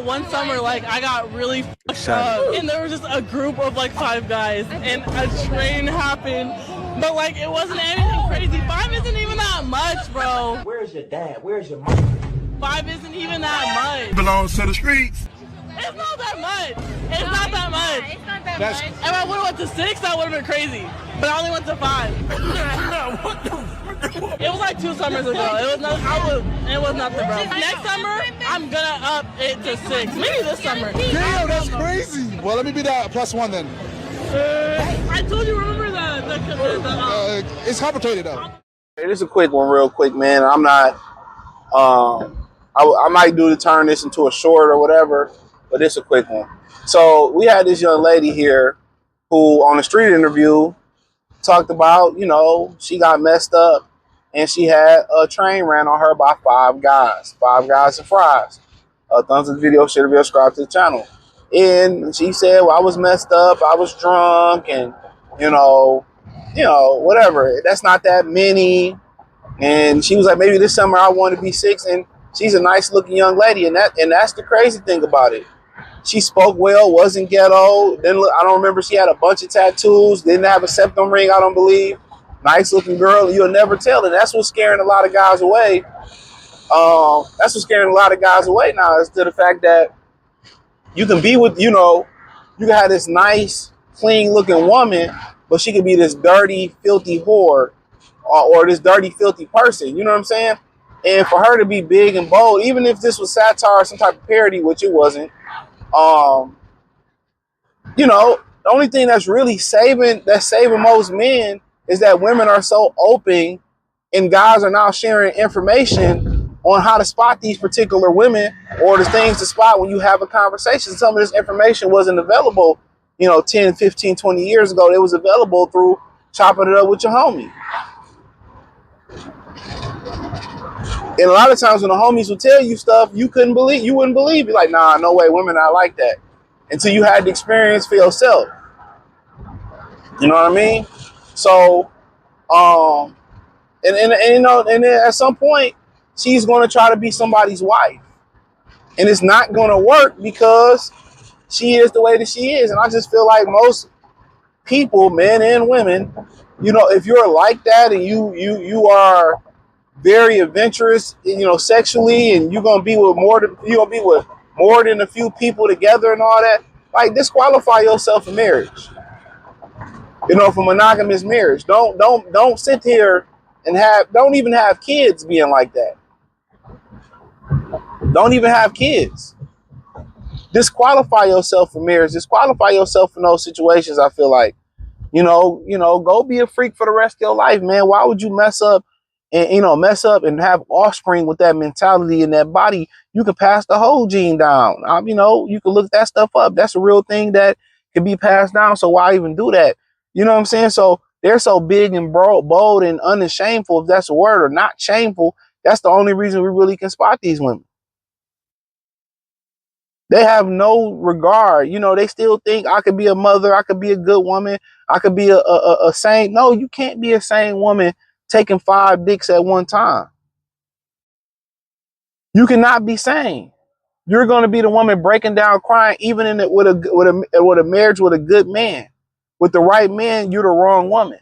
one summer, like, I got really fucked up, and there was just a group of like 5 guys, and a train happened, but like, it wasn't anything crazy. 5 isn't even that much, bro. Where's your dad? Where's your mom? 5 isn't even that much. Belongs to the streets. It's not that much. It's not that much. It's not that much. If I would have went to 6, that would have been crazy. But I only went to 5. What the? It was like 2 summers ago. It was nothing, bro. Next summer, I'm gonna up it to 6. Maybe this summer. Damn, that's crazy. Well, let me be that +1 then. I told you, remember the It's complicated though. Hey, this is a quick one, real quick, man. I'm not. I might do to turn this into a short or whatever, but it's a quick one. So we had this young lady here who, on a street interview, talked about, you know, she got messed up and she had a train ran on her by 5 guys. 5 guys and fries. Thumbs up the video, share the video, subscribe to the channel. And she said, well, I was messed up, I was drunk, and you know, whatever. That's not that many. And she was like, maybe this summer I want to be 6. And she's a nice looking young lady, and that's the crazy thing about it. She spoke well, wasn't ghetto. Then I don't remember, she had a bunch of tattoos, didn't have a septum ring, I don't believe. Nice looking girl, you'll never tell. And that's what's scaring a lot of guys away. That's what's scaring a lot of guys away now, is to the fact that you can be with, you know, you can have this nice, clean looking woman, but she could be this dirty, filthy whore, or this dirty, filthy person. You know what I'm saying? And for her to be big and bold, even if this was satire or some type of parody, which it wasn't, you know, the only thing that's really saving most men is that women are so open, and guys are now sharing information on how to spot these particular women, or the things to spot when you have a conversation. Some of this information wasn't available, you know, 10, 15, 20 years ago. It was available through chopping it up with your homie. And a lot of times when the homies would tell you stuff you wouldn't believe. You're like, nah, no way, women not like that. Until you had the experience for yourself. You know what I mean? So, and you know, and then at some point, she's going to try to be somebody's wife. And it's not going to work because she is the way that she is. And I just feel like most people, men and women, you know, if you're like that and you are very adventurous, you know, sexually, and you're gonna be with more than a few people together and all that, like, disqualify yourself for marriage. You know, for monogamous marriage. Don't sit here and don't even have kids being like that. Don't even have kids. Disqualify yourself for marriage. Disqualify yourself in those situations. I feel like, you know, go be a freak for the rest of your life, man. Why would you mess up and have offspring with that mentality and that body? You can pass the whole gene down. You know, you can look that stuff up. That's a real thing that can be passed down. So why even do that? You know what I'm saying? So they're so big and bold and unashameful, if that's a word, or not shameful. That's the only reason we really can spot these women. They have no regard. You know, they still think I could be a mother, I could be a good woman, I could be a saint. No, you can't be a sane woman taking 5 dicks at one time. You cannot be sane. You're going to be the woman breaking down, crying, even in it with a marriage with a good man. With the right man, you're the wrong woman.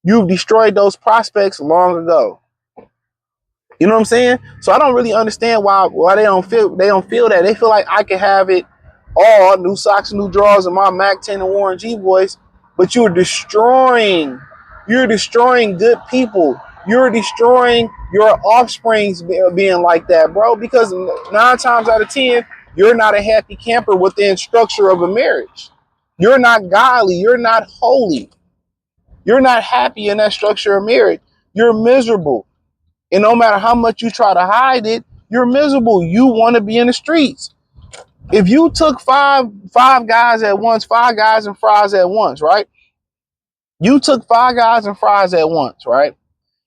You've destroyed those prospects long ago. You know what I'm saying? So I don't really understand why they don't feel that. They feel like I can have it all, new socks, new drawers, and my Mac 10 and Warren G voice, but you're destroying good people. You're destroying your offsprings being like that, bro, because 9 times out of 10, you're not a happy camper within structure of a marriage. You're not godly. You're not holy. You're not happy in that structure of marriage. You're miserable. And no matter how much you try to hide it, you're miserable. You want to be in the streets. If you took five guys at once, 5 guys and fries at once, right? You took 5 guys and fries at once, right?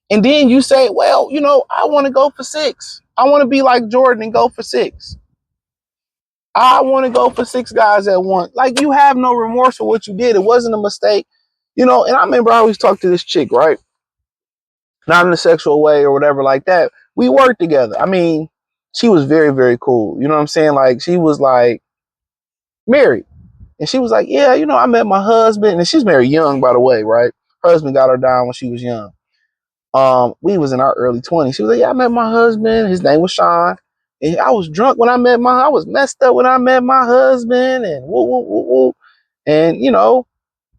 And then you say, well, you know, I want to go for 6. I want to be like Jordan and go for 6. I want to go for 6 guys at once. Like, you have no remorse for what you did. It wasn't a mistake. You know, and I remember I always talked to this chick, right? Not in a sexual way or whatever like that. We worked together. I mean, she was very, very cool. You know what I'm saying? Like, she was like married. And she was like, yeah, you know, I met my husband. And she's married young, by the way, right? Her husband got her down when she was young. We was in our early 20s. She was like, yeah, I met my husband. His name was Sean. And I was drunk when I was messed up when I met my husband, and woo, woo, woo, woo. And, you know,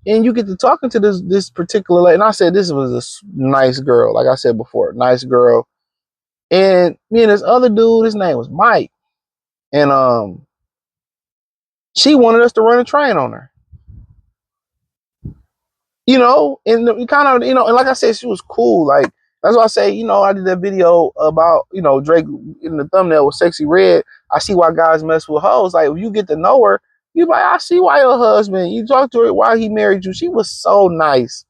and you get to talking to this particular lady. And I said, this was a nice girl. Like I said before, nice girl. And me and this other dude, his name was Mike. And, she wanted us to run a train on her. You know, and we kind of, you know, and like I said, she was cool. Like, that's why I say, you know, I did that video about, you know, Drake in the thumbnail with Sexy Red. I see why guys mess with hoes. Like, if you get to know her, you like, I see why your husband, you talk to her why he married you. She was so nice.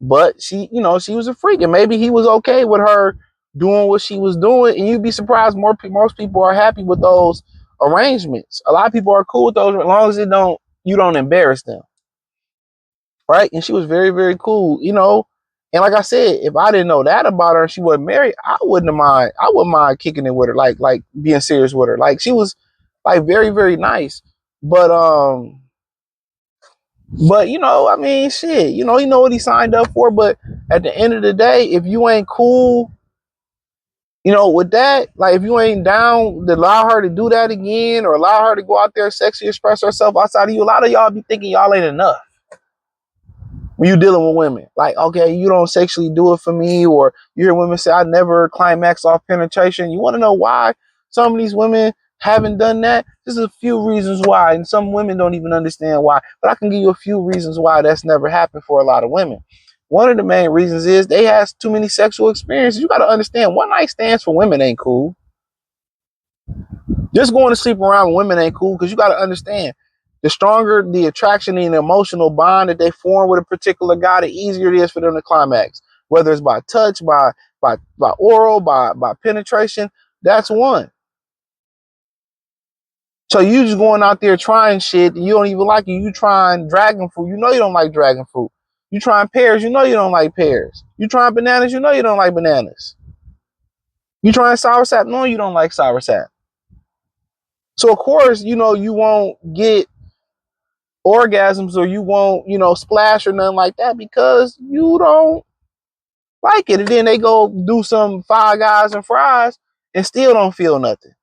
But she, you know, she was a freak. And maybe he was okay with her doing what she was doing. And you'd be surprised most people are happy with those arrangements. A lot of people are cool with those as long as you don't embarrass them. Right? And she was very, very cool, you know. And like I said, if I didn't know that about her and she wasn't married, I wouldn't mind kicking it with her, like being serious with her. Like, she was like very, very nice. But you know, I mean, shit, you know what he signed up for. But at the end of the day, if you ain't cool, you know, with that, like, if you ain't down to allow her to do that again or allow her to go out there sexually express herself outside of you, a lot of y'all be thinking y'all ain't enough. When you dealing with women, like, okay, you don't sexually do it for me, or you hear women say, I never climax off penetration. You want to know why some of these women haven't done that? There's a few reasons why, and some women don't even understand why, but I can give you a few reasons why that's never happened for a lot of women. One of the main reasons is they have too many sexual experiences. You got to understand, one night stands for women ain't cool. Just going to sleep around with women ain't cool, because you got to understand, the stronger the attraction and the emotional bond that they form with a particular guy, the easier it is for them to climax. Whether it's by touch, by oral, by penetration, that's one. So you just going out there trying shit and you don't even like it. You trying dragon fruit, you know you don't like dragon fruit. You trying pears, you know you don't like pears. You trying bananas, you know you don't like bananas. You trying sour sap, no, you don't like sour sap. So of course, you know, you won't get orgasms or you won't, you know, splash or nothing like that because you don't like it. And then they go do some Five Guys and fries and still don't feel nothing.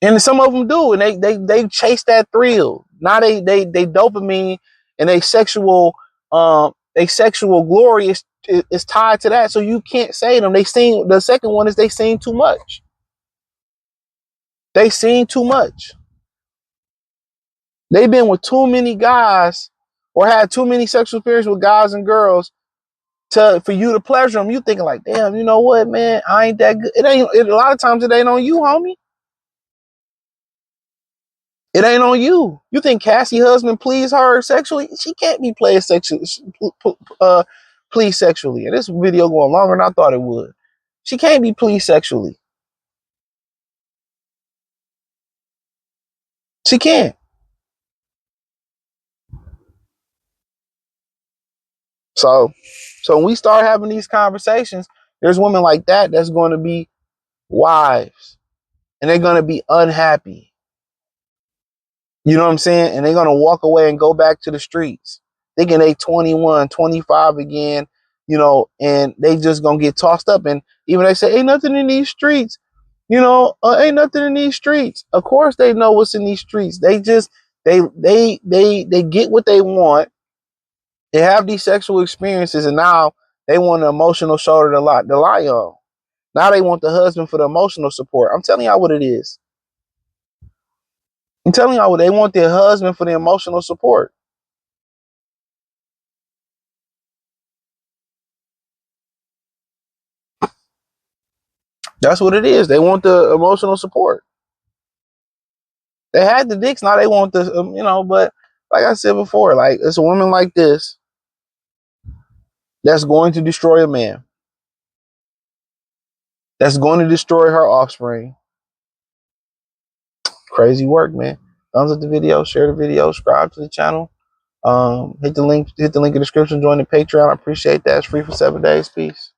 And some of them do, and they chase that thrill. Now they dopamine and they sexual glory is tied to that. So you can't say them. The second one is they seen too much. They seen too much. They've been with too many guys or had too many sexual experiences with guys and girls for you to pleasure them. You thinking like, damn, you know what, man? I ain't that good. A lot of times it ain't on you, homie. It ain't on you. You think Cassie husband pleased her sexually? She can't be pleased sexually. Pleased sexually. And this video going longer than I thought it would. She can't be pleased sexually. She can't. So when we start having these conversations, there's women like that that's going to be wives. And they're going to be unhappy. You know what I'm saying? And they're going to walk away and go back to the streets. Thinking they 21, 25 again, you know, and they just going to get tossed up. And even they say, ain't nothing in these streets. You know, ain't nothing in these streets. Of course they know what's in these streets. They just, they get what they want. They have these sexual experiences and now they want an emotional shoulder to lie on. Now they want the husband for the emotional support. I'm telling y'all what it is. I'm telling y'all what they want their husband for the emotional support. That's what it is. They want the emotional support. They had the dicks, now they want the, you know, but like I said before, like it's a woman like this that's going to destroy a man. That's going to destroy her offspring. Crazy work, man. Thumbs up the video, share the video, subscribe to the channel. Hit the link in the description, join the Patreon. I appreciate that. It's free for 7 days. Peace.